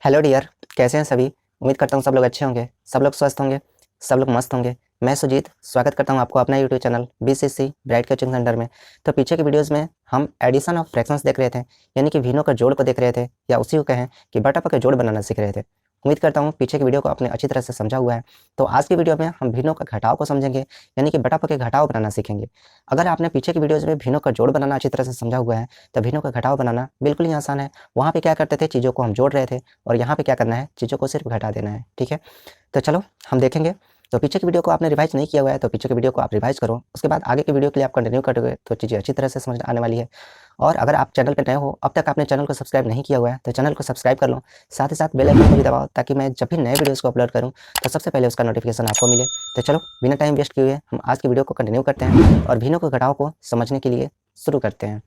Hello dear, कैसे हैं सभी। उम्मीद करता हूँ सब लोग अच्छे होंगे, सब लोग स्वस्थ होंगे, सब लोग मस्त होंगे। मैं सुजीत स्वागत करता हूँ आपको अपना YouTube channel BCC bright coaching centre में। तो पीछे की वीडियोस में हम एडिशन ऑफ फ्रैक्शंस देख रहे थे, यानी कि भिन्नों का जोड़ को देख रहे थे, या उसी को कहें कि बटा के जोड़ बनाना सीख रहे थे। उम्मीद करता हूँ पीछे की वीडियो को आपने अच्छी तरह से समझा हुआ है। तो आज की वीडियो में हम भिन्नों का घटाव को समझेंगे, यानी कि बटा के घटाव बनाना सीखेंगे। अगर आपने पीछे की वीडियोज में भिन्नों का जोड़ बनाना अच्छी तरह से समझा हुआ है तो भिन्नों का घटाव बनाना बिल्कुल ही आसान है। वहाँ पे क्या करते थे, चीज़ों को हम जोड़ रहे थे, और यहाँ पे क्या करना है, चीज़ों को सिर्फ घटा देना है। ठीक है, तो चलो हम देखेंगे। तो पीछे की वीडियो को आपने रिवाइज नहीं किया हुआ है तो पीछे की वीडियो को आप रिवाइज करो, उसके बाद आगे की वीडियो के लिए आप कंटिन्यू करोगे तो चीज़ें अच्छी तरह से समझ आने वाली है। और अगर आप चैनल पर नए हो, अब तक आपने चैनल को सब्सक्राइब नहीं किया हुआ है तो चैनल को सब्सक्राइब कर लो, साथ ही साथ बेल आइकन को भी दबाओ, ताकि मैं जब भी नए वीडियोज़ को अपलोड करूँ तो सबसे पहले उसका नोटिफिकेशन आपको मिले। तो चलो बिना टाइम वेस्ट किए हुए हम आज की वीडियो को कंटिन्यू करते हैं और भिन्नों के घटाव को समझने के लिए शुरू करते हैं।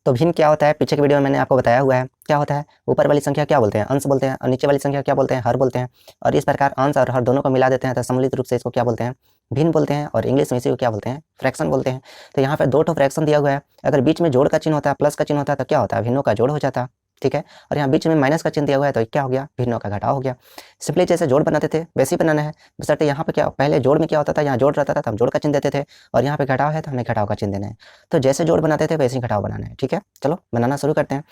तो भिन्न क्या होता है, पीछे की वीडियो में मैंने आपको बताया हुआ है क्या होता है। ऊपर वाली संख्या क्या बोलते हैं, अंश बोलते हैं, और नीचे वाली संख्या क्या बोलते हैं, हर बोलते हैं। और इस प्रकार अंश और हर दोनों को मिला देते हैं तो सम्मिलित रूप से इसको क्या बोलते हैं, भिन्न बोलते हैं, और इंग्लिश में इसी को क्या बोलते हैं, फ्रैक्शन बोलते हैं। तो यहाँ पे दो ठो फ्रैक्शन दिया हुआ है, अगर बीच में जोड़ का चिन्ह होता है, प्लस का चिन्ह होता है, तो क्या होता है, भिन्नों का जोड़ हो जाता है। ठीक है, और यहाँ बीच में माइनस का चिन्ह दिया हुआ है तो क्या हो गया, भिन्नों का घटाव हो गया। सिंपली जैसे जोड़ बनाते थे वैसे ही बनाना है, बशर्ते यहाँ पे क्या, पहले जोड़ में क्या होता था, यहाँ जोड़ रहता था तो हम जोड़ का चिन्ह देते थे, और यहाँ पे घटाव है तो हमें घटाव का चिन्ह देना है। तो जैसे जोड़ बनाते थे वैसे ही घटाव बनाना है। ठीक है, चलो बनाना शुरू करते हैं।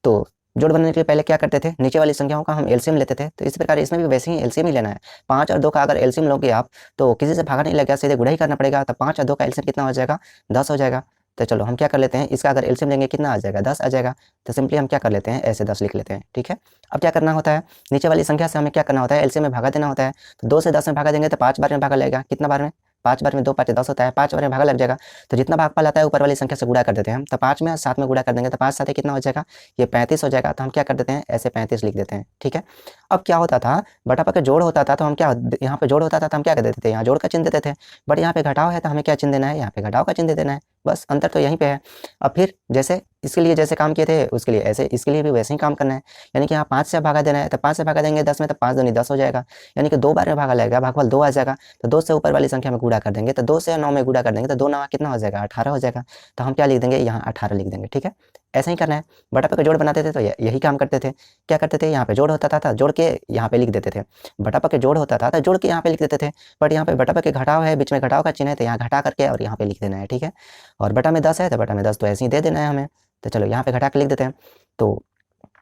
तो जोड़ बनाने के लिए पहले क्या करते थे, नीचे वाली संख्याओं का हम एलसीएम लेते थे, तो इसी प्रकार इसमें भी वैसे ही एलसीएम ही लेना है। 5 और 2 का अगर एलसीएम लोगे आप तो किसी से भागा नहीं लगेगा, सीधे गुणा ही करना पड़ेगा। तो 5 और 2 का एलसीएम कितना हो जाएगा, 10 हो जाएगा। तो चलो हम क्या कर लेते हैं, इसका अगर एलसीएम लेंगे कितना आ जाएगा, 10 आ जाएगा। तो सिंपली हम क्या कर लेते हैं, ऐसे 10 लिख लेते हैं। ठीक है, अब क्या करना होता है, नीचे वाली संख्या से हमें क्या करना होता है, एलसीएम में भागा देना होता है। तो 2 से 10 में भागा देंगे तो 5 बार में भागा लगेगा, कितना बार में, 5 बार में, 2 5 10 होता है, 5 बार में भागा लग जाएगा। तो जितना भागफल आता है ऊपर वाली संख्या से गुणा कर देते हैं हम। तो 5 में 7 में गुणा कर देंगे तो 5 7 कितना हो जाएगा, ये 35 हो जाएगा। तो हम क्या कर देते हैं, ऐसे 35 लिख देते हैं। ठीक है, अब क्या होता था, बटा के जोड़ होता था तो हम क्या, यहाँ पे जोड़ होता था तो हम क्या कर देते थे, यहाँ जोड़ का चिन्ह देते थे। बट यहाँ पे घटाव है तो हमें क्या चिन्ह देना है, यहाँ पे घटाव का चिन्ह दे देना है। बस अंतर तो यहीं पे है। अब फिर जैसे इसके लिए जैसे काम किए थे उसके लिए ऐसे इसके लिए भी वैसे ही काम करना है, यानी कि यहाँ 5 से भागा देना है। तो 5 से भागा देंगे 10 में, तो 5 दूनी 10 हो जाएगा, यानी कि 2 बार में भागा लगेगा, भागफल 2 आ जाएगा। तो 2 से ऊपर वाली संख्या में गुणा कर देंगे, तो 2 से 9 में गुणा कर देंगे तो 2 9 कितना हो जाएगा, 18 हो जाएगा। तो हम क्या लिख देंगे, यहाँ 18 लिख देंगे। ठीक है, ऐसा ही करना है। बटा का जोड़ बनाते थे तो यही काम करते थे। क्या करते थे, यहाँ पे जोड़ होता था जोड़ के यहाँ पे लिख देते थे, बटा के जोड़ होता था तो जोड़ के यहाँ पे लिख देते थे। बट यहाँ पे बटा के घटाव है, बीच में घटाव का चिन्ह है, तो यहाँ घटा करके और यहाँ पे लिख देना है। ठीक है, और बटा में 10 है तो बटा में 10 तो ऐसे ही दे देना है हमें। तो चलो यहाँ पे घटा के लिख देते हैं। तो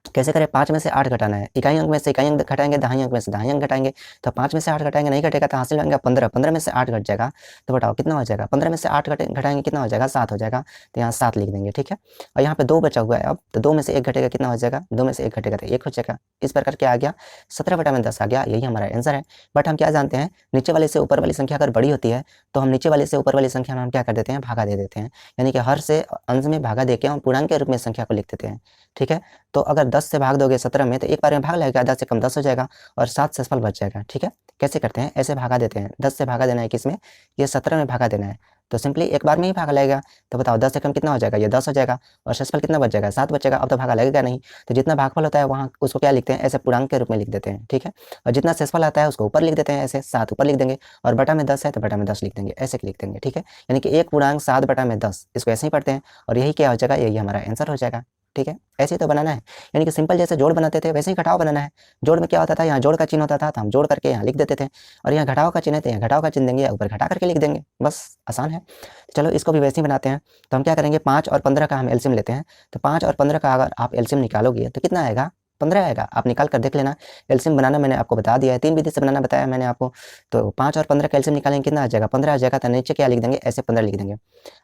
कैसे करें, 5 में से 8 घटाना है, इकाई अंक में से इकाई अंक घटाएंगे, दहाई अंक में से दहाई अंक घटाएंगे। तो 5 में से 8 घटाएंगे, नहीं घटेगा तो हासिल होंगे 15, 15 में से 8 घट जाएगा। तो बताओ कितना हो जाएगा, 15 में से 8 घटाएंगे कितना हो जाएगा, 7 हो जाएगा। तो यहाँ 7 लिख देंगे। ठीक है, और यहाँ पे 2 बचा हुआ है अब, तो 2 में से 1 घटेगा कितना हो जाएगा, 2 में से 1 घटेगा तो 1 हो जाएगा। इस प्रकार क्या आ गया, 17 बटा में 10 आ गया, यही हमारा आंसर है। बट हम क्या जानते हैं, नीचे वाले से ऊपर वाली संख्या अगर बड़ी होती है तो हम नीचे वाले से ऊपर वाली संख्या में हम क्या कर देते हैं, भागा दे देते हैं, यानी कि हर से अंश में भागा देके हम पूर्णांक के रूप में संख्या को लिख देते हैं। ठीक है, तो अगर 10 से भाग दोगे 17 में तो एक बार में भाग लगेगा, 10 से कम 10 हो जाएगा और 7 से फल बच जाएगा। ठीक है, कैसे करते हैं, ऐसे भागा देते हैं, 10 से भागा देना है किसमें, ये 17 में भागा देना है। तो सिंपली एक बार में ही भागा लगेगा। तो बताओ 10 से कम कितना हो जाएगा, ये 10 हो जाएगा, और शेषफल कितना बच जाएगा, 7 बचेगा। अब तो भागा लगेगा नहीं, तो जितना भागफल होता है वहाँ उसको क्या लिखते हैं, ऐसे पूर्णांक के रूप में लिख देते हैं। ठीक है, और जितना शेषफल आता है उसको ऊपर लिख देते हैं, ऐसे 7 ऊपर लिख देंगे, और बटा में 10 है तो बटा में 10 लिख देंगे, ऐसे लिख देंगे। ठीक है, यानी कि एक पूर्णांक 7 बटा में 10, इसको ऐसे ही पढ़ते हैं और यही क्या हो जाएगा, यही हमारा आंसर हो जाएगा। ठीक है, ऐसे ही तो बनाना है, यानी कि सिंपल जैसे जोड़ बनाते थे वैसे ही घटाव बनाना है। जोड़ में क्या होता था, यहाँ जोड़ का चिन्ह होता था तो हम जोड़ करके यहाँ लिख देते थे, और यहाँ घटाव का चिन्ह है तो यहाँ घटाव का चिन्ह देंगे, ऊपर घटा करके लिख देंगे, बस आसान है। चलो इसको भी वैसे ही बनाते हैं। तो हम क्या करेंगे, 5 और 15 का हम एलसीएम लेते हैं। तो 5 और 15 का अगर आप एलसीएम निकालोगे तो कितना आएगा, 15 आएगा। आप निकाल कर देख लेना, एलसीएम बनाना मैंने आपको बता दिया है, 3 विधि से बनाना बताया मैंने आपको। तो 5 और 15 का एलसीएम निकालेंगे कितना आ जाएगा, 15 आ जाएगा। तो नीचे क्या लिख देंगे, ऐसे 15 लिख देंगे।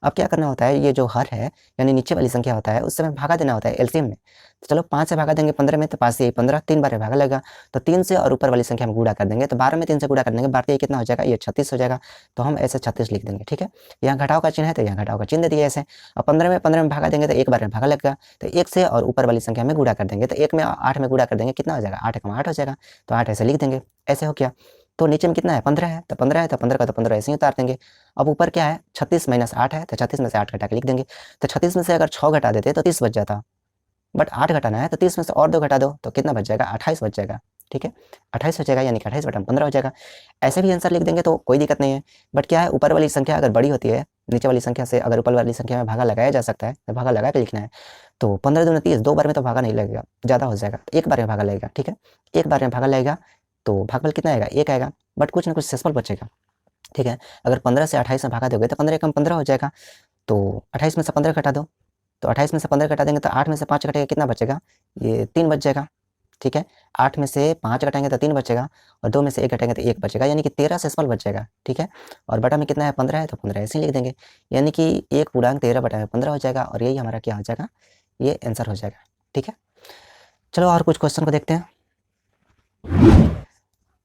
अब क्या करना होता है, ये जो हर है यानी नीचे वाली संख्या होता है उससे भागा देना होता है एलसीएम में। तो चलो 5 से भागा देंगे 15 में, तो 5 से 15, 3 बार में भागा लगेगा। तो 3 से और ऊपर वाली संख्या में गुणा कर देंगे, तो 12 में 3 से गुणा कर देंगे, 12 कितना हो जाएगा, ये 36 हो जाएगा। तो हम ऐसे 36 लिख देंगे। ठीक है, यहाँ घटाव का चिन्ह है तो यहाँ घटाव का चिन्ह दे दिया ऐसे। और 15 में भागा देंगे तो एक बार में भागा लगेगा। तो 1 से और ऊपर वाली संख्या में गुणा कर देंगे, तो 1 में 8 में गुणा कर देंगे, कितना हो जाएगा, 8 1 8 हो जाएगा। तो 8 ऐसे लिख देंगे, ऐसे हो गया। तो नीचे में कितना है, 15 है, तो 15 है तो 15 का तो 15 ऐसे ही उतार देंगे। अब ऊपर क्या है, 36 माइनस 8 है, तो 36 में से 8 घटा के लिख देंगे। तो 36 में से अगर 6 घटा देते तो 30 बच जाता, बट 8 घटाना है तो 30 में से और 2 घटा दो तो कितना बच जाएगा, 28 बच जाएगा। ठीक है, 28 हो जाएगा, यानी कि 28 बटा 15 हो जाएगा। ऐसे भी आंसर लिख देंगे तो कोई दिक्कत नहीं है। बट क्या है, ऊपर वाली संख्या अगर बड़ी होती है नीचे वाली संख्या से, अगर ऊपर वाली संख्या में भागा लगाया जा सकता है तो भागा लगा के लिखना है। तो 15 दूनी 30, 2 बार में तो भागा नहीं लगेगा, ज़्यादा हो जाएगा, तो एक बार में भागा लगेगा। ठीक है, एक बार में भागा लगेगा तो भागफल कितना आएगा, 1 आएगा, बट कुछ ना कुछ शेषफल बचेगा। ठीक है, अगर 15 से 28 में भागा दोगे तो 15 कम 15 हो जाएगा, तो 28 में से 15 घटा दो, तो 28 में से 15 घटा देंगे तो 8 में से 5 घटेगा, कितना बचेगा, ये 3 बच जाएगा। ठीक है, 8 में से 5 घटाएंगे तो 3 बचेगा, और 2 में से 1 घटाएंगे तो 1 बचेगा, यानी कि 13 शेषफल बच जाएगा। ठीक है, और बटा में कितना है, 15 है, तो 15 ऐसे ही लिख देंगे, यानी कि 1 पूर्णांक 13 बटा में 15 हो जाएगा, और यही हमारा क्या हो जाएगा, ये आंसर हो जाएगा। ठीक है, चलो और कुछ क्वेश्चन को देखते हैं।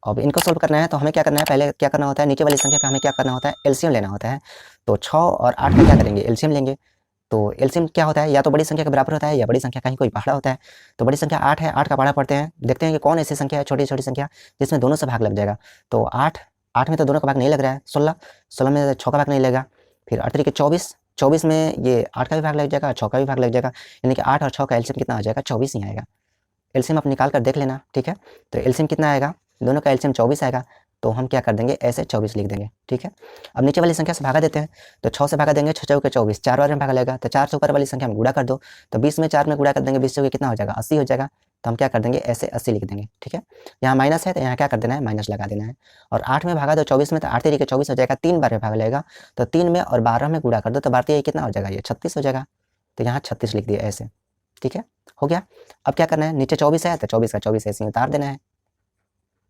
अब इनको सोल्व करना है तो हमें क्या करना है, पहले क्या करना होता है, नीचे वाली संख्या का हमें क्या करना होता है, एलसीएम लेना होता है। तो 6 और 8 का क्या करेंगे, एलसीएम लेंगे। तो एलसीएम क्या होता है, या तो बड़ी संख्या के बराबर होता है, या बड़ी संख्या कहीं कोई पहाड़ा होता है। तो बड़ी संख्या 8 है, 8 का पहाड़ा पढ़ते हैं, देखते हैं कि कौन ऐसी संख्या है, छोटी छोटी संख्या जिसमें दोनों से भाग लग जाएगा। तो 8 में तो दोनों का भाग नहीं लग रहा है, 16 में 6 का भाग नहीं लगेगा, फिर 8 तरीके 24 में ये 8 का भी भाग लग जाएगा, 6 का भी भाग लग जाएगा, यानी कि 8 और 6 का एलसीएम कितना आ जाएगा, 24 ही आएगा। एलसीएम आप निकाल कर देख लेना। ठीक है, तो एलसीएम कितना आएगा, दोनों का एलसीएम 24 आएगा, तो हम क्या कर देंगे, ऐसे 24 लिख देंगे। ठीक है, अब नीचे वाली संख्या से भागा देते हैं, तो 6 से भागा देंगे, 6 चौके 24, 4 बार में भागा लगेगा, तो 4 से ऊपर वाली संख्या में गुणा कर दो, तो 20 में 4 में गुणा कर देंगे, 20 चौके कितना हो जाएगा, 80 हो जाएगा, तो हम क्या कर देंगे, ऐसे 80 लिख देंगे। ठीक है, यहाँ माइनस है तो यहाँ क्या कर देना है, माइनस लगा देना है, और 8 में भागा दो 24 में, तो 8 तरीके 24 हो जाएगा, 3 बार में भाग लगेगा, तो 3 में और 12 में गुणा कर दो, तो भारतीय कितना हो जाएगा, ये 36 हो जाएगा, तो यहाँ 36 लिख दिया ऐसे। ठीक है, हो गया। अब क्या करना है, नीचे 24 है तो 24 का 24 ऐसे उतार देना है,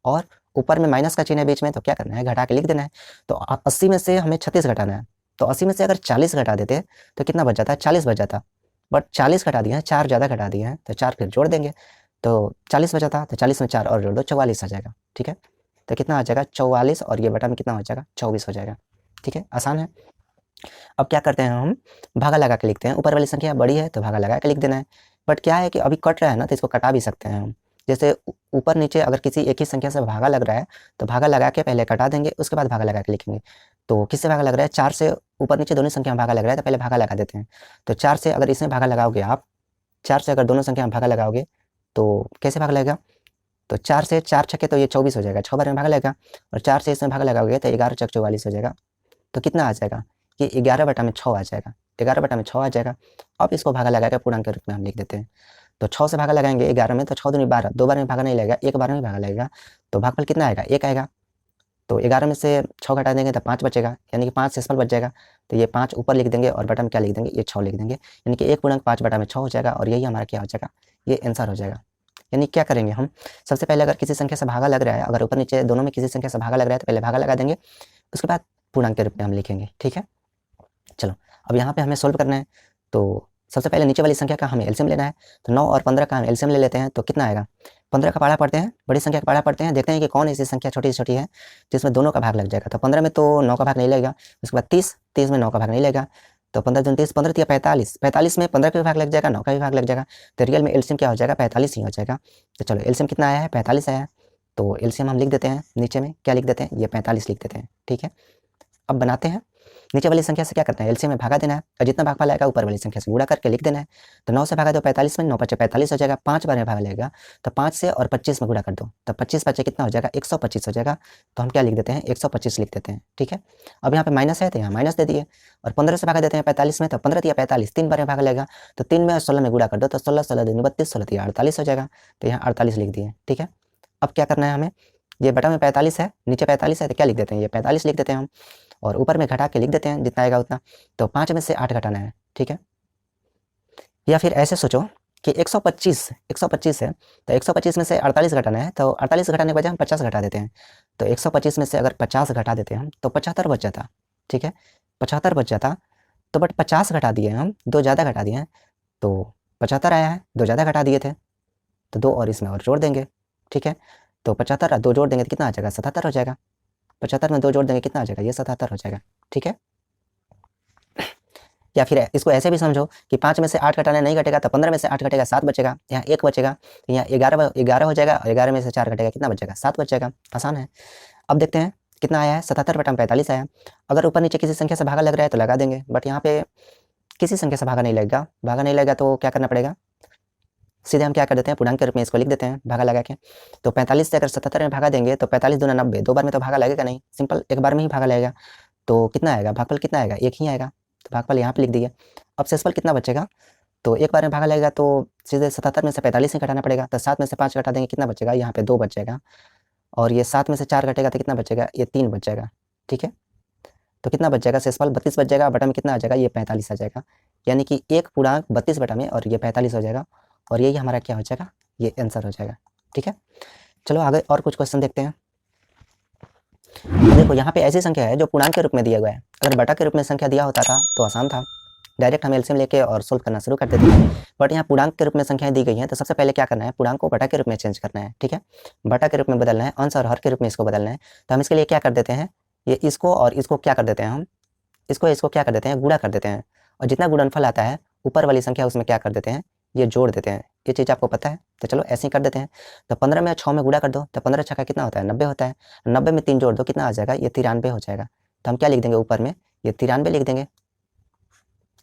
और ऊपर में माइनस का चिन्ह है बीच में, तो क्या करना है, घटा के लिख देना है। तो 80 में से हमें 36 घटाना है, तो 80 में से अगर 40 घटा देते तो कितना बच जाता है, 40 बच जाता, बट 40 घटा दिए हैं, 4 ज़्यादा घटा दिए हैं, तो 4 फिर जोड़ देंगे, तो 40 बचा था, तो 40 में 4 और जोड़ दो, 44 आ जाएगा। ठीक है, तो कितना आ जाएगा, 44, और ये बटा में कितना हो जाएगा, 24 हो जाएगा। ठीक है, आसान है। अब क्या करते हैं, हम भागा लगा के लिखते हैं, ऊपर वाली संख्या बड़ी है तो भागा लगा के लिख देना है, बट क्या है कि अभी कट रहा है ना, तो इसको कटा भी सकते हैं हम। जैसे ऊपर नीचे अगर किसी एक ही संख्या से भागा लग रहा है तो भागा लगा के पहले कटा देंगे, उसके बाद भागा लगा के लिखेंगे। तो किससे भागा लग रहा है, 4 से ऊपर नीचे दोनों संख्या में भागा लग रहा है, तो पहले भागा लगा देते हैं। तो 4 से अगर इसमें भागा लगाओगे आप, 4 से अगर दोनों संख्या में भागा लगाओगे तो कैसे भागा लगेगा, तो 4 से 4 छक्के तो ये 24 हो जाएगा, 6 बार में भागा लगेगा, और 4 से इसमें भागा लगाओगे तो 11 चक 44 हो जाएगा, तो कितना आ जाएगा, कि 11 बटा में 6 आ जाएगा, 11 बटा में 6 आ जाएगा। अब इसको भागा लगा के पूर्णांक के रूप में हम लिख देते हैं। तो 6 से भागा लगाएंगे 11 में, तो 6 दूनी 12, 2 बार में भागा नहीं लगेगा, एक बार में भागा लगेगा, तो भागफल कितना आएगा, 1 आएगा। तो 11 में से 6 घटा देंगे तो 5 बचेगा, यानी कि 5 शेषफल बच जाएगा, तो ये 5 ऊपर लिख देंगे, और बटा में क्या लिख देंगे, ये 6 लिख देंगे, यानी कि 1 पूर्णांक 5 बटा में 6 हो जाएगा, और यही हमारा क्या हो जाएगा, ये आंसर हो जाएगा। यानी क्या करेंगे हम, सबसे पहले अगर किसी संख्या से भागा लग रहा है, अगर ऊपर नीचे दोनों में किसी संख्या से भागा लग रहा है तो पहले भागा लगा देंगे, उसके बाद पूर्णांक के रूप में हम लिखेंगे। ठीक है, चलो अब यहाँ पे हमें सोल्व करना है। तो सबसे पहले नीचे वाली संख्या का हमें एलसीएम लेना है, तो 9 और 15 का हम एलसीएम ले लेते हैं, तो कितना आएगा, 15 का पहाड़ा पढ़ते हैं, बड़ी संख्या का पहाड़ा पढ़ते हैं, देखते हैं कि कौन ऐसी संख्या छोटी छोटी है जिसमें दोनों का भाग लग जाएगा। तो 15 में तो 9 का भाग नहीं लगेगा, उसके बाद 30 में 9 का भाग नहीं लगेगा, तो 15 दूनी 30, 15 तिया 45, 45 में 15 का भी भाग लग जाएगा, 9 का भी भाग लग जाएगा, तो रियल में एलसीएम क्या हो जाएगा, 45 ही हो जाएगा। तो चलो एलसीएम कितना आया है, 45 आया है, तो एलसीएम हम लिख देते हैं, नीचे में क्या लिख देते हैं, ये 45 लिख देते हैं। ठीक है, अब बनाते हैं, नीचे वाली संख्या से क्या करना है, एलसीएम में भागा देना है, और जितना भागफल आएगा ऊपर वाली संख्या से गुणा करके लिख देना है। तो 9 से भागा दो 45 में, 9 पचे 45 हो जाएगा, 5 बार में भाग लगेगा, तो 5 से और 25 में गुणा कर दो, तो 25 बचे कितना हो जाएगा, 125 हो जाएगा, तो हम क्या लिख देते हैं, 125 लिख देते हैं। ठीक है, अब यहाँ पे माइनस है तो यहाँ माइनस दे दिए, और 15 से भागा देते हैं 45 में, तो 15 तिया 45, 3 बार में भाग लगेगा, तो 3 में और 16 में गुणा कर दो, तो 16 16 दूनी 32, 16 तिया 48 हो जाएगा, तो यहाँ 48 लिख दिए। ठीक है, अब क्या करना है हमें, ये बटा में 45 है, नीचे 45 है, तो क्या लिख देते हैं, ये 45 लिख देते हैं हम, और ऊपर में घटा के लिख देते हैं जितना आएगा उतना। तो 5 में से 8 घटाना है। ठीक है, या फिर ऐसे सोचो कि 125 है, तो 125 में से 48 घटाना है, तो 48 घटाने के बजाय हम 50 घटा देते हैं, तो 125 में से अगर 50 घटा देते हैं हम, तो 75 बच जाता। ठीक है, 75 बच जाता, तो बट 50 घटा दिए हम, 2 ज़्यादा घटा दिए हैं, तो 75 आया है, 2 ज़्यादा घटा दिए थे, तो 2 और इसमें और जोड़ देंगे। ठीक है, तो 75 2 जोड़ देंगे तो कितना आ जाएगा, 77 हो जाएगा, 75 में 2 जोड़ देंगे कितना आ जाएगा, ये 77 हो जाएगा। ठीक है, या फिर इसको ऐसे भी समझो कि 5 में से 8 घटाना नहीं घटेगा, तो 15 में से 8 घटेगा 7 बचेगा, यहाँ 1 बचेगा, तो यहाँ 11 हो जाएगा, और 11 में से 4 घटेगा कितना बचेगा, 7 बचेगा। आसान है। अब देखते हैं कितना आया है, 77 बटा 45 आया। अगर ऊपर नीचे किसी संख्या से भागा लग रहा है तो लगा देंगे, बट यहाँ पे किसी संख्या से भागा नहीं लगेगा, तो क्या करना पड़ेगा, सीधे हम क्या कर देते हैं, पूर्णांक के रूप में इसको लिख देते हैं भागा लगा के। तो 45 से अगर 77 में भागा देंगे तो 45 दूना 90, 2 बार में तो भागा लगेगा नहीं, सिंपल एक बार में ही भागा लगेगा, तो कितना आएगा, भागफल कितना आएगा, 1 ही आएगा, तो भागफल यहाँ पे लिख दिए। अब शेषफल कितना बचेगा, तो एक बार में भागा लगेगा तो सीधे 77 में से 45 ही घटाना पड़ेगा। तो 7 में से 5 घटा देंगे, कितना बचेगा? यहाँ पे 2 बच जाएगा। और ये 7 में से 4 घटेगा तो कितना बचेगा? ये 3 बच जाएगा। ठीक है, तो कितना बच जाएगा? शेषफल 32 बच जाएगा। बटा में कितना आ जाएगा? ये 45 आ जाएगा। यानी कि एक पूर्णांक 32 बटा में और ये 45 हो जाएगा। और यही हमारा क्या हो जाएगा? ये आंसर हो जाएगा। ठीक है, चलो आगे और कुछ क्वेश्चन देखते हैं। देखो यहाँ पे ऐसी संख्या है जो पूर्णांक के रूप में दिया गया है। अगर बटा के रूप में संख्या दिया होता था तो आसान था, डायरेक्ट हम एलसीएम लेके और सोल्व करना शुरू कर देते थे। बट यहाँ पूर्णांक के रूप में संख्याएं दी गई हैं, तो सबसे पहले क्या करना है? पूर्णांक को बटा के रूप में चेंज करना है। ठीक है, बटा के रूप में बदलना है, अंश और हर के रूप में इसको बदलना है। तो हम इसके लिए क्या कर देते हैं? ये इसको और इसको क्या कर देते हैं? हम इसको क्या कर देते हैं? गुणा कर देते हैं। और जितना गुणनफल आता है ऊपर वाली संख्या उसमें क्या कर देते हैं? ये जोड़ देते हैं। ये चीज़ आपको पता है, तो चलो ऐसे ही कर देते हैं। तो 15 में 6 में गुणा कर दो, तो 15 छक्का कितना होता है? 90 होता है। 90 में 3 जोड़ दो, कितना आ जाएगा? ये 93 हो जाएगा। तो हम क्या लिख देंगे? ऊपर में ये 93 लिख देंगे।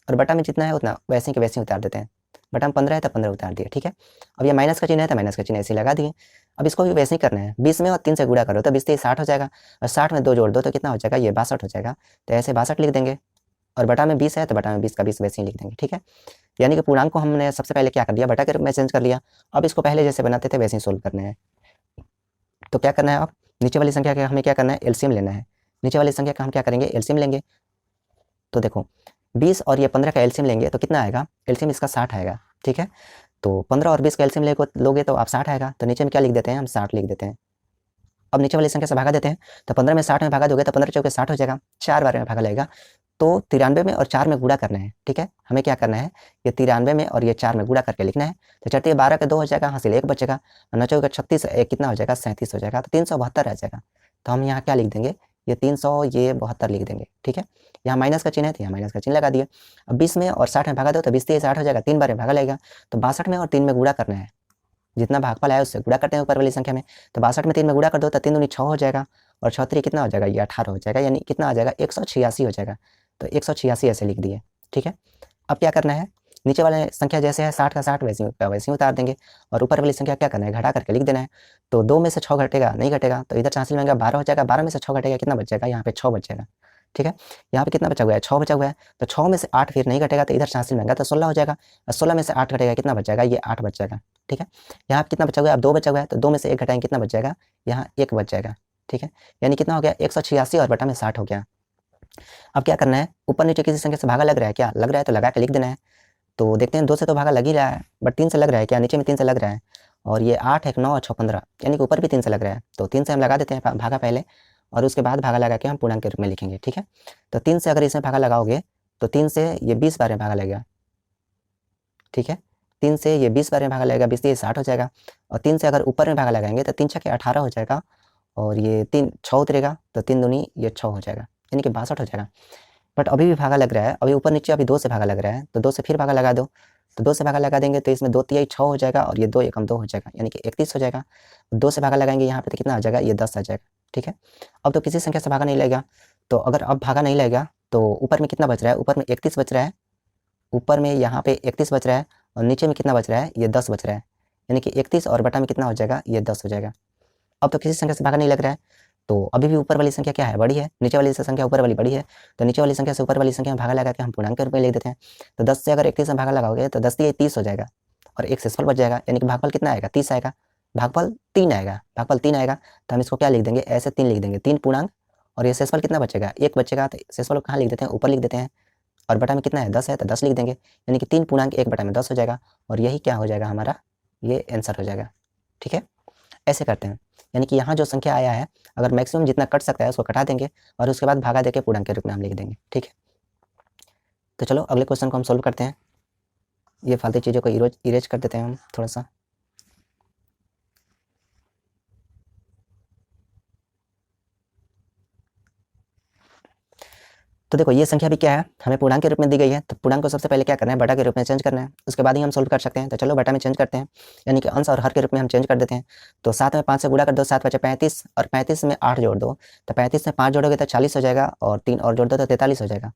और बटा में जितना है उतना वैसे के वैसे ही उतार देते हैं। बटा में 15 है तो 15 उतार दिए। ठीक है, अब ये माइनस का चिन्ह है तो माइनस का चिन्ह ऐसे लगा दिए। अब इसको भी वैसे ही करना है। 20 में और 3 से गुणा करो तो 20 से 60 हो जाएगा। और 60 में 2 जोड़ दो तो कितना हो जाएगा? ये 62 हो जाएगा। तो ऐसे 62 लिख देंगे। और बटा में 20 है तो बटा में 20 का 20 वैसे ही लिख देंगे। ठीक है, यानी कि पूर्णांक को हमने सबसे पहले क्या कर दिया? बटा के रूप में चेंज कर लिया। अब इसको पहले जैसे बनाते थे वैसे ही सोल्व करने हैं। तो क्या करना है? अब नीचे वाली संख्या का हमें क्या करना है? एलसीएम लेना है। नीचे वाली संख्या का हम क्या करेंगे? एलसीएम लेंगे। तो देखो 20 और ये 15 का एलसीएम लेंगे तो कितना आएगा? एलसीएम इसका 60 आएगा। ठीक है, तो 15 और 20 का एलसीएम लोगे तो आप 60 आएगा। तो नीचे में क्या लिख देते हैं? हम 60 लिख देते हैं। अब नीचे वाली संख्या से भागा देते हैं। तो 15 में 60 में भागा दोगे तो 15 चौके 60 हो जाएगा। 4 बार में भागा लगेगा। तो 93 में और 4 में गुणा करना है। ठीक है, हमें क्या करना है? ये 93 में और ये 4 में गुणा करके लिखना है। तो चढ़ते 12 का 2 हो जाएगा, हासिल 1 बचेगा। 9 चौके 36, कितना हो जाएगा? 37 हो जाएगा। तो 372 आ जाएगा। तो हम यहाँ क्या लिख देंगे? ये 300 ये 72 लिख देंगे। ठीक है, यहाँ माइनस का चिन्ह है तो यहाँ माइनस का चिन्ह लगा दिए। अब 20 में और 60 में भागा दो तो 20 से 60 हो जाएगा। 3 बार में भागा लगेगा। तो 62 में और 3 में गुणा करना है। जितना भागफल आया उससे गुणा करते हैं ऊपर वाली संख्या में। तो 62 में 3 में गुणा कर दो तो 3 दूनी 6 हो जाएगा। और 6 3 कितना हो जाएगा? ये 18 हो जाएगा। यानी कितना आ जाएगा? 186 हो जाएगा। तो 186 ऐसे लिख दिए। ठीक है, अब क्या करना है? नीचे वाले संख्या जैसे है 60 का 60 वैसे ही उतार देंगे। और ऊपर वाली संख्या क्या करना है? घटा करके लिख देना है। तो 2 में से 6 घटेगा? नहीं घटेगा। तो इधर हासिल में 12 हो जाएगा। 12 में से 6 घटेगा, कितना बच जाएगा? यहाँ पे 6 बच जाएगा। ठीक है, यहाँ पे कितना बचा हुआ है? 6 बचा हुआ है। तो 6 में से 8 फिर नहीं घटेगा तो इधर हासिल में तो 16 हो जाएगा। और 16 में से 8 घटेगा, कितना बच जाएगा? ये 8 बच जाएगा। ठीक है, यहाँ पे कितना बचा हुआ है? अब 2 बचा हुआ है। तो 2 में से 1 घटाएंगे, कितना बच जाएगा? यहाँ 1 बच जाएगा। ठीक है, यानी कितना हो गया? 186 और बटा में 60 हो गया। अब क्या करना है? ऊपर नीचे किसी संख्या से भागा लग रहा है क्या? लग रहा है तो लगा के लिख देना है। तो देखते हैं 2 से तो भागा लग ही रहा है, बट 3 से लग रहा है क्या? नीचे में 3 से लग रहा है। और ये 8 1 9 और 6 15, यानी कि ऊपर भी 3 से लग रहा है। तो 3 से हम लगा देते हैं भागा पहले, और उसके बाद भागा लगा के हम पूर्णांक के रूप में लिखेंगे। ठीक है, तो 3 से अगर इसमें भागा लगाओगे तो 3 से ये 20 बार में भागा लगेगा। ठीक है, 3 से ये 20 बार में भागा लगेगा, 20 से ये 60 हो जाएगा। और 3 से अगर ऊपर में भागा लगाएंगे तो 3 छक्के 18 हो जाएगा। और ये 3 6 उतरेगा तो 3 दूनी ये 6 हो जाएगा, यानी कि 62 हो जाएगा। बट अभी भी भागा लग रहा है, अभी ऊपर नीचे अभी 2 से भागा लग रहा है। तो 2 से फिर भागा लगा दो। तो 2 से भागा लगा देंगे तो इसमें 2 तिहाई 6 हो जाएगा। और ये 2 एकम 2 हो जाएगा, यानी कि 31 हो जाएगा। 2 से भागा लगाएंगे यहाँ पे तो कितना आ जाएगा? ये 10 आ जाएगा। ठीक है, अब तो किसी संख्या से भागा नहीं लगेगा। तो अगर अब भागा नहीं लगेगा तो ऊपर में कितना बच रहा है? ऊपर में 31 बच रहा है। ऊपर में यहाँ पे 31 बच रहा है। और नीचे में कितना बच रहा है? ये 10 बच रहा है, यानी कि 31 और बटा में कितना हो जाएगा? ये 10 हो जाएगा। अब तो किसी संख्या से भागा नहीं लग रहा है। तो अभी भी ऊपर वाली संख्या क्या है? बड़ी है। नीचे वाली से संख्या ऊपर वाली बड़ी है। तो नीचे वाली संख्या से ऊपर वाली संख्या में भागा लगा के हम पूर्णांक के रूप में लिख देते हैं। तो 10 से अगर 31 में भागा लगाओगे तो 10 ये 30 हो जाएगा। और एक शेषफल बच जाएगा, यानी कि भागफल कितना आएगा? 30 आएगा। भागफल 3 आएगा। भागफल 3 आएगा तो हम इसको क्या लिख देंगे? ऐसे 3 लिख देंगे, 3 पूर्णांक। और ये शेषफल कितना बचेगा? 1 बचेगा। तो शेषफल कहाँ लिख देते हैं? ऊपर लिख देते हैं। और बटा में कितना है? 10 है तो 10 लिख देंगे, यानी कि 3 पूर्णांक 1 बटा में 10 हो जाएगा। और यही क्या हो जाएगा? हमारा ये आंसर हो जाएगा। ठीक है, ऐसे करते हैं। यानी कि यहाँ जो संख्या आया है, अगर मैक्सिमम जितना कट सकता है उसको कटा देंगे और उसके बाद भागा देके पूर्णांक के रूप में हम लिख देंगे। ठीक है, तो चलो अगले क्वेश्चन को हम सोल्व करते हैं। ये फालतू चीज़ों को इरेज कर देते हैं हम थोड़ा सा। तो देखो ये संख्या भी क्या है? हमें पूर्णांक के रूप में दी गई है। तो पूर्णांक को सबसे पहले क्या करना है? बटा के रूप में चेंज करना है, उसके बाद ही हम सोल्व कर सकते हैं। तो चलो बटा में चेंज करते हैं, यानी कि अंश और हर के रूप में हम चेंज कर देते हैं। तो 7 में 5 से गुणा कर दो, 7 बचे 35। और 35 में 8 जोड़ दो, तो 35 में 5 जोड़ोगे तो 40 हो जाएगा। और 3 और जोड़ दो तो 43 हो जाएगा।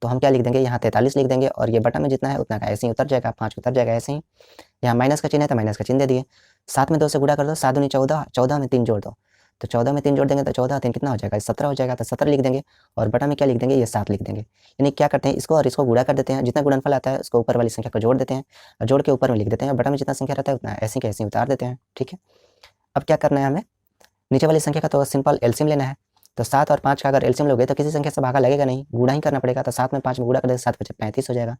तो हम क्या लिख देंगे? यहाँ 43 लिख देंगे। और ये बटा में जितना है उतना का ऐसे ही उतर जाएगा, 5 उतर जाएगा ऐसे ही। यहाँ माइनस का चिन्ह है तो माइनस का चिन्ह दे दिए। 7 में 2 से गुणा कर दो, 7 दूनी 14, 14 में 3 जोड़ दो तो 14 में 3 जोड़ देंगे तो 14 3 कितना हो जाएगा, 17 हो जाएगा। तो 17 लिख देंगे और बटा में क्या लिख देंगे, ये 7 लिख देंगे। यानी क्या करते हैं, इसको और इसको गुणा कर देते हैं, जितना गुणनफल आता है उसको ऊपर वाली संख्या को जोड़ देते हैं और जोड़ के ऊपर में लिख देते हैं, बटा में जितना संख्या रहता है उतना ऐसे के ऐसे उतार देते हैं। ठीक है, अब क्या करना है हमें, नीचे वाली संख्या का तो सिंपल एलसीएम लेना है। तो 7 और 5 का अगर एलसीएम लोगे तो किसी संख्या से भागा लगेगा नहीं, गुणा ही करना पड़ेगा। तो 7 में 5 में गुणा कर देंगे, 7 बचे 35 हो जाएगा।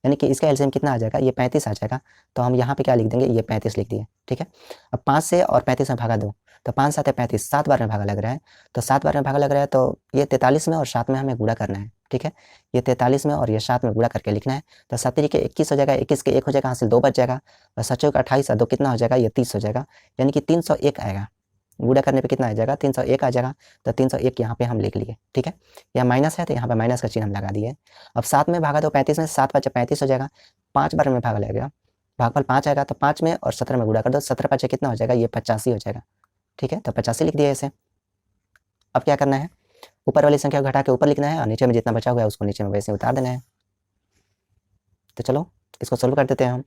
यानी कि इसका एलसीएम कितना आ जाएगा, ये 35 आ जाएगा। तो हम यहाँ पे क्या लिख देंगे, ये 35 लिख दिए। ठीक है, अब 5 से और 35 में भागा दो, तो 5 7 35, 7 बार में भागा लग रहा है। तो 7 बार में भागा लग रहा है, तो ये 43 में और 7 में हमें गुणा करना है। ठीक है, ये 43 में और ये 7 में गुणा करके लिखना है। तो 7 के 21 हो जाएगा, 21 के 1 हो जाएगा, हासिल 2 बच जाएगा। और 7 का 28 और 2 कितना हो जाएगा, ये 30 हो जाएगा। यानी कि 301 आएगा। गुणा करने पे कितना आ जाएगा, 301 आ जाएगा। तो 301 यहाँ पे हम लिख लिए। ठीक है, यहाँ माइनस है तो यहाँ पे माइनस का चिन्ह हम लगा दिए। अब 7 में भागा दो 35 में, 7 5 35 हो जाएगा। 5 बार में भागा लगेगा, भागफल 5 आएगा। तो 5 में और 17 में गुणा कर दो, 17 5 कितना हो जाएगा, ये 85 हो जाएगा। ठीक है, तो 85 लिख दिया ऐसे। अब क्या करना है, ऊपर वाली संख्या को घटा के ऊपर लिखना है और नीचे में जितना बचा हुआ है उसको नीचे में वैसे उतार देना है। तो चलो इसको सोल्व कर देते हैं हम।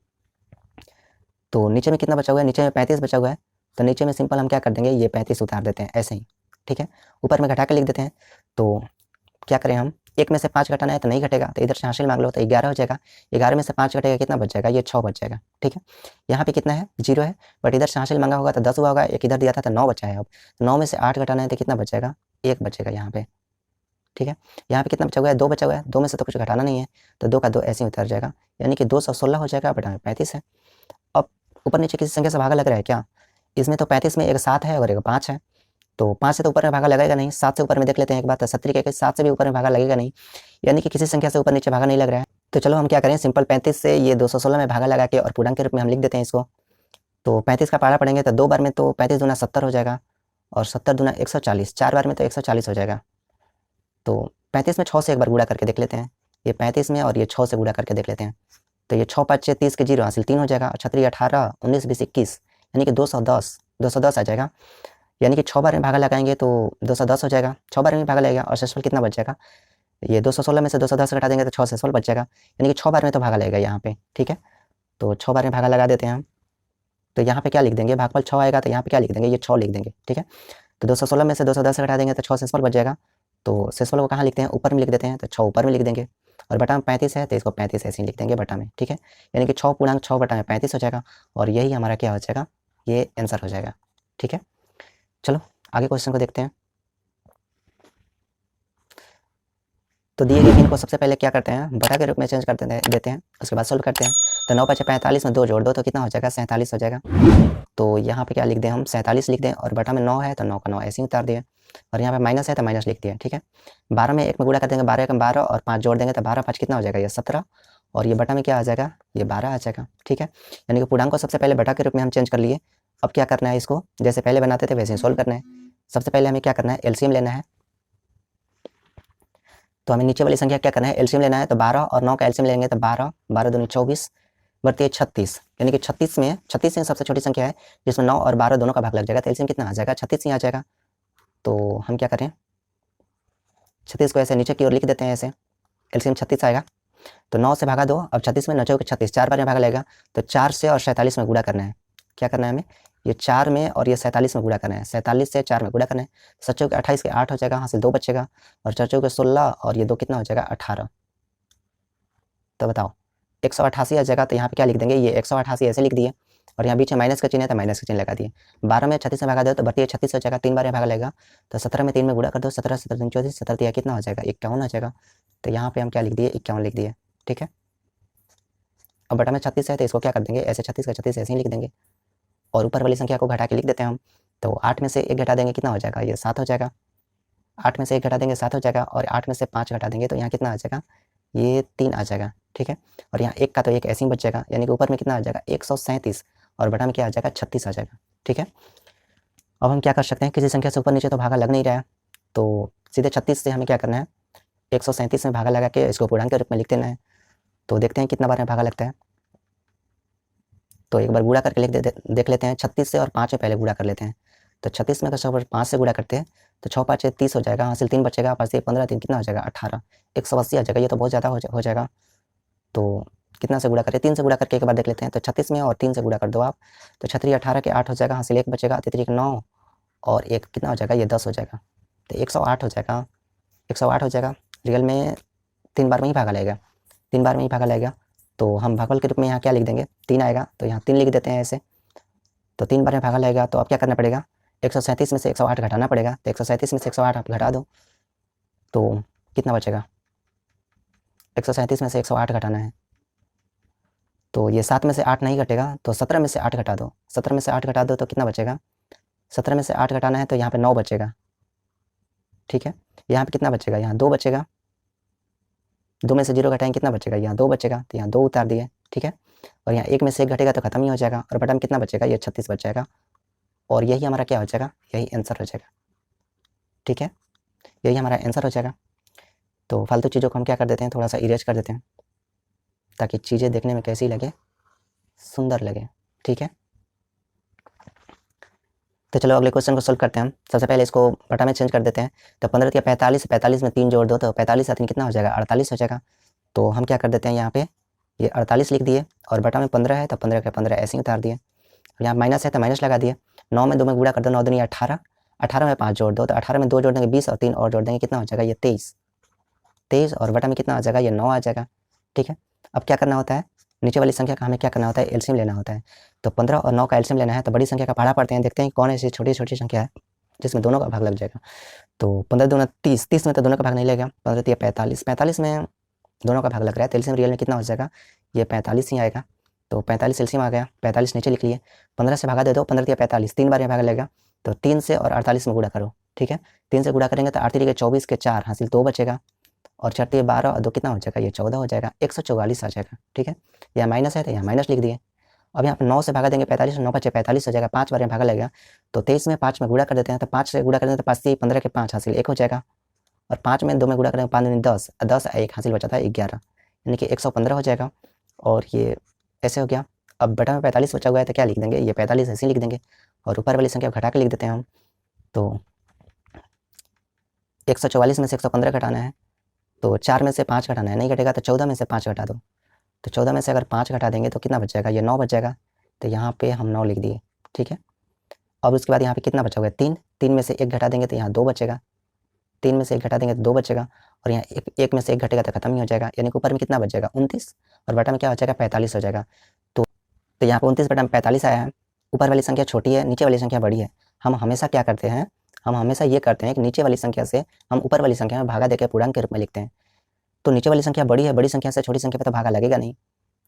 तो नीचे में कितना बचा हुआ है, नीचे में 35 बचा हुआ है। तो नीचे में सिंपल हम क्या कर देंगे, ये 35 उतार देते हैं ऐसे ही। ठीक है, ऊपर में घटा के लिख देते हैं। तो क्या करें हम, 1 में से 5 घटाना है तो नहीं घटेगा, तो इधर से हासिल मांग लो तो 11 हो जाएगा। 11 में से 5 घटेगा, कितना बच जाएगा, ये 6 बच जाएगा। ठीक है, यहाँ पे कितना है, 0 है, बट इधर से हासिल मांगा होगा तो 10 हुआ होगा, एक इधर दिया था तो 9 बचा है। अब 9 में से 8 घटाना है तो कितना बचेगा, 1 बचेगा यहाँ पे। ठीक है, यहाँ पे कितना बचा हुआ है, 2 बचा हुआ है, 2 में से तो कुछ घटाना नहीं है, तो 2 का 2 ऐसे ही उतर जाएगा। यानी कि 216 हो जाएगा, बटा में 35 है। अब ऊपर नीचे किसी संख्या से भागा लग रहा है क्या, इसमें तो 35 में एक 7 है और एक 5 है। तो 5 से तो ऊपर में भागा लगेगा नहीं, 7 से ऊपर में देख लेते हैं एक बात, 70 के 7 से भी ऊपर में भागा लगेगा नहीं, यानी कि किसी संख्या से ऊपर नीचे भागा नहीं लग रहा है। तो चलो हम क्या करें, सिंपल 35 से ये 216 में भागा लगा के और पूर्णांक के रूप में हम लिख देते हैं इसको। तो 35 का पारा पढ़ेंगे तो 2 बार में तो 35 दूना 70 हो जाएगा और 70 दूना 140, 4 बार में तो 140 हो जाएगा। तो 35 में 6 से एक बार गुणा करके देख लेते हैं, ये 35 में और ये 6 से गुणा करके देख लेते हैं। तो ये 6 5 6 30 के 0 हासिल 3 हो जाएगा और 36 18 19 20 21, यानी कि 210 आ जाएगा। यानी कि 6 बार में भागा लगाएंगे तो 210 हो जाएगा, 6 बार में भागा लगेगा और शेषफल कितना बच जाएगा, ये 216 में से 210 घटा देंगे तो 6 शेषफल बच जाएगा। यानी कि 6 बार में तो भागा लगेगा यहाँ पे। ठीक है, तो 6 बार में भागा लगा देते हैं हम। तो यहाँ पे क्या लिख देंगे, भागफल 6 आएगा तो यहाँ पे क्या लिख देंगे, ये 6 लिख देंगे। ठीक है, तो 216 में से 210 घटा देंगे तो 6 शेषफल बच जाएगा। तो शेषफल को कहाँ लिखते हैं, ऊपर में लिख देते हैं, तो 6 ऊपर में लिख देंगे और बटा में 35 है तो इसको 35 ऐसे ही लिख देंगे बटा में। ठीक है, यानी कि 6 पूर्णांक 6 बटा में 35 हो जाएगा और यही हमारा क्या हो जाएगा, ये आंसर हो जाएगा। ठीक है, चलो आगे क्वेश्चन को देखते हैं। तो दिए गए भिन्न को सबसे पहले क्या करते हैं, बटा के रूप में चेंज कर देते हैं, उसके बाद सोल्व करते हैं। तो 9 5 45 में 2 जोड़ दो तो कितना हो जाएगा, 47 हो जाएगा। तो यहाँ पे क्या लिख दें हम, 47 लिख दें और बटा में 9 है तो 9 का 9 ऐसे ही उतार दिए और यहाँ पे माइनस है तो माइनस लिख दिए। ठीक है, 12 में 1 में गुणा कर देंगे, 12 में 12 और 5 जोड़ देंगे तो 12 5 कितना हो जाएगा, ये 17 और ये बटा में क्या आ जाएगा, ये 12 आ जाएगा। ठीक है, यानी कि पूर्णांक को सबसे पहले बटा के रूप में हम चेंज कर लिए। अब क्या करना है, इसको जैसे पहले बनाते थे वैसे ही सोल्व करना है। सबसे पहले हमें क्या करना है, एलसीएम लेना है। तो हमें नीचे वाली संख्या क्या करना है, एलसीएम लेना है। तो 12 और 9 का एलसीएम लेंगे तो 12 12 दूनी 24 बढ़ती है 36, यानी कि 36 में सबसे छोटी संख्या है जिसमें 9 और 12 दोनों का भाग लग जाएगा, तो एलसीएम कितना आ जाएगा, 36 ही आ जाएगा। तो हम क्या करें, 36 को ऐसे नीचे की ओर लिख देते हैं, ऐसे एलसीएम 36 आएगा। तो 9 से भागा दो, अब 36 में 9 के 36, 4 बार में भागा लगेगा। तो 4 से और 47 में गुणा करना है। क्या करना है हमें, ये 4 में और ये 47 में गुणा करना है, 47 से 4 में गुणा करना है। 7 के 28 के 8 हो जाएगा, हासिल 2 बचेगा और 4 के 16 और ये 2 कितना हो जाएगा, 18। तो बताओ 188 आ जाएगा। तो यहाँ पे क्या लिख देंगे, ये 188 ऐसे लिख दिए और यहाँ बीच में माइनस का चिन्ह है तो माइनस का चिन्ह लगा दिए। 12 में 36 में भागा दो तो बढ़ती है 36 हो जाएगा, 3 बार में भागा लगेगा। तो 17 में 3 में गुणा कर दो, 17 17 3 34, 17 दिया कितना हो जाएगा, 51 आ जाएगा। तो यहाँ पे हम क्या लिख दिए, 51 लिख दिए। ठीक है, अब बटा में 36 है तो इसको क्या कर देंगे, ऐसे 36 का 36 ऐसे ही लिख देंगे और ऊपर वाली संख्या को घटा के लिख देते हैं हम। तो 8 में से 1 घटा देंगे कितना हो जाएगा, ये 7 हो जाएगा। 8 में से 1 घटा देंगे 7 हो जाएगा और 8 में से 5 घटा देंगे तो यहाँ कितना आ जाएगा, ये 3 आ जाएगा। ठीक है, और यहाँ 1 का तो 1 ऐसे ही बच जाएगा, यानी कि ऊपर में कितना आ जाएगा, 137 और बटा में क्या आ जाएगा, 36 आ जाएगा। ठीक है, अब हम क्या कर सकते हैं, किसी संख्या से ऊपर नीचे तो भागा लग नहीं रहा है, तो सीधे 36 से हमें क्या करना है, 137 में भागा लगा के इसको पूर्णांक के रूप में लिख देना है। तो देखते हैं कितना बार में भागा लगता है। तो एक बार गुणा करके देख लेते हैं। 36 से और 5 से पहले गुणा कर लेते हैं। तो 36 में अगर 5 से गुणा करते हैं तो 6 5 30 हो जाएगा, हासिल 3 बचेगा, 5 से 15 3 कितना हो जाएगा, 18, 180 आ जाएगा। ये तो बहुत ज़्यादा हो जाएगा। तो कितना से गुणा करें, 3 से गुणा करके एक बार देख लेते हैं। तो 36 में और 3 से गुणा कर दो आप, तो 36 18 के 8 हो जाएगा, हासिल 1 बचेगा, 33 9 और एक कितना हो जाएगा, ये 10 हो जाएगा, तो 108 हो जाएगा, 108 हो जाएगा। रियल में 3 बार में ही भागा लगेगा, 3 बार में ही भागा लगेगा, तो हम भागफल के रूप में यहाँ क्या लिख देंगे, 3 आएगा, तो यहाँ 3 लिख देते हैं ऐसे। तो 3 बार में भागा लगेगा, तो अब क्या करना पड़ेगा, 137 में से 108 घटाना पड़ेगा, तो 137 में से 108 आप घटा दो, तो कितना बचेगा, 137 में से 108 घटाना है, तो ये 7 में से 8 नहीं घटेगा, तो 17 में से 8 घटा दो, 17 में से 8 घटा दो तो कितना बचेगा, 17 में से 8 घटाना है, तो यहाँ पे 9 बचेगा। ठीक है, यहाँ पे कितना बचेगा, यहाँ 2 बचेगा, 2 में से 0 घटाएंगे कितना बचेगा, यहाँ 2 बचेगा, तो यहाँ 2 उतार दिए। ठीक है, और यहाँ 1 में से 1 घटेगा तो खत्म ही हो जाएगा, और बटा में कितना बचेगा, ये 36 बच जाएगा, और यही हमारा क्या हो जाएगा, यही आंसर हो जाएगा। ठीक है, यही हमारा आंसर हो जाएगा। तो फालतू चीज़ों को हम क्या कर देते हैं, थोड़ा सा इरेज कर देते हैं, ताकि चीज़ें देखने में कैसी लगे, सुंदर लगे। ठीक है, तो चलो अगले क्वेश्चन को सोल्व करते हैं हम। सबसे पहले इसको बटा में चेंज कर देते हैं, तो 15 या 45, 45 में 3 जोड़ दो, तो 45 साथ में कितना हो जाएगा, 48 हो जाएगा। तो हम क्या कर देते हैं, यहाँ पे ये 48 लिख दिए, और बटा में 15 है, तो 15 के 15 ऐसे ही उतार दिए, यहाँ माइनस है तो माइनस लगा दिए। 9 में 2 में गुणा कर दो, 9 दूनी 18, 18 में 5 जोड़ दो, तो 18 में 2 जोड़ देंगे 20, और 3 और जोड़ देंगे कितना हो जाएगा, ये 23, 23, और बटा में कितना आ जाएगा, ये 9 आ जाएगा। ठीक है, अब क्या करना होता है, नीचे वाली संख्या का हमें क्या करना होता है, एलसीएम लेना होता है। तो 15 और 9 का एलसीएम लेना है, तो बड़ी संख्या का पहाड़ा पढ़ते हैं, देखते हैं कौन ऐसी छोटी छोटी संख्या है जिसमें दोनों का भाग लग जाएगा। तो 15 दूना 30, 30 में तो दोनों का भाग नहीं लगेगा, 15 या 45, 45 में दोनों का भाग लग रहा है, तो एलसीएम रियल में कितना हो जाएगा, ये 45 ही आएगा। तो 45 एलसीएम आ गया, 45 नीचे लिख लिए, 15 से भागा दे दो, 15 या 45, 3 बार में भाग लगेगा, तो 3 से और 48 में गुणा करो। ठीक है, 3 से गुणा करेंगे तो 8 के 24 के 4 हासिल 2 बचेगा, और 4 12 और 2 कितना हो जाएगा, ये 14 हो जाएगा, 144 आ जाएगा। ठीक है, यहाँ माइनस है तो यहाँ माइनस लिख दिए। अब यहाँ पर 9 से भागा देंगे 45, 9 बचे 45 हो जाएगा, 5 बार में भागा लगेगा, तो 23 में 5 में गुणा कर देते हैं, तो 5 से गुणा करेंगे तो 5 से 15 के 5 हासिल 1 हो जाएगा, और 5 में 2 में गुणा करेंगे 5 दूनी 10, 10 1 हासिल बचा था 11, यानी कि 115 हो जाएगा। और ये ऐसे हो गया। अब बटा में 45 बचा हुआ है, तो क्या लिख देंगे, ये 45 ऐसे लिख देंगे, और ऊपर वाली संख्या घटा के लिख देते हैं हम। तो 144 में से 115 घटाना है, तो 4 में से 5 घटाना है, नहीं घटेगा तो 14 में से 5 घटा दो, तो 14 में से अगर 5 घटा देंगे तो कितना बच जाएगा, ये 9 बच जाएगा, तो यहाँ पे हम 9 लिख दिए। ठीक है, अब उसके बाद यहाँ पे कितना बचा हुआ है, 3, 3 में से 1 घटा देंगे तो यहाँ 2 बचेगा, 3 में से 1 घटा देंगे तो 2 बचेगा, और यहाँ एक में से 1 घटेगा तो खत्म ही हो जाएगा, यानी कि ऊपर में कितना बच जाएगा 29, और बटा में क्या हो जाएगा 45 हो जाएगा। तो यहाँ पे 29 बटा में 45 आया है, ऊपर वाली संख्या छोटी है, नीचे वाली संख्या बड़ी है। हम हमेशा क्या करते हैं, हम हमेशा ये करते हैं कि नीचे वाली संख्या से हम ऊपर वाली संख्या में भागा देकर पूर्णांक के रूप में लिखते हैं। तो नीचे वाली संख्या बड़ी है, बड़ी संख्या से छोटी संख्या पर तो भागा लगेगा नहीं,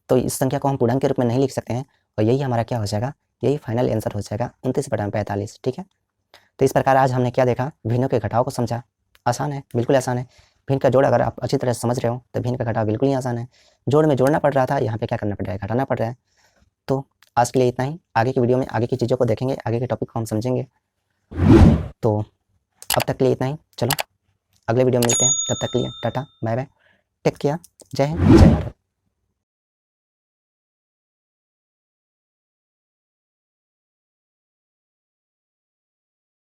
तो इस संख्या को हम पूर्णांक के रूप में नहीं लिख सकते हैं, और यही हमारा क्या हो जाएगा, यही फाइनल आंसर हो जाएगा 29 बटा में 45। ठीक है, तो इस प्रकार आज हमने क्या देखा, भिन्नों के घटाव को समझा। आसान है, बिल्कुल आसान है। भिन्न का जोड़ अगर आप अच्छी तरह से समझ रहे हो तो भिन्न का घटाव बिल्कुल ही आसान है। जोड़ में जोड़ना पड़ रहा था, यहाँ पे क्या करना पड़ रहा है, घटाना पड़ रहा है। तो आज के लिए इतना ही, आगे की वीडियो में आगे की चीज़ों को देखेंगे, आगे के टॉपिक को हम समझेंगे। तो अब तक के लिए इतना ही, चलो अगले वीडियो में मिलते हैं, तब तक के लिए tata bye bye, take care, Jai Hind जय भारत।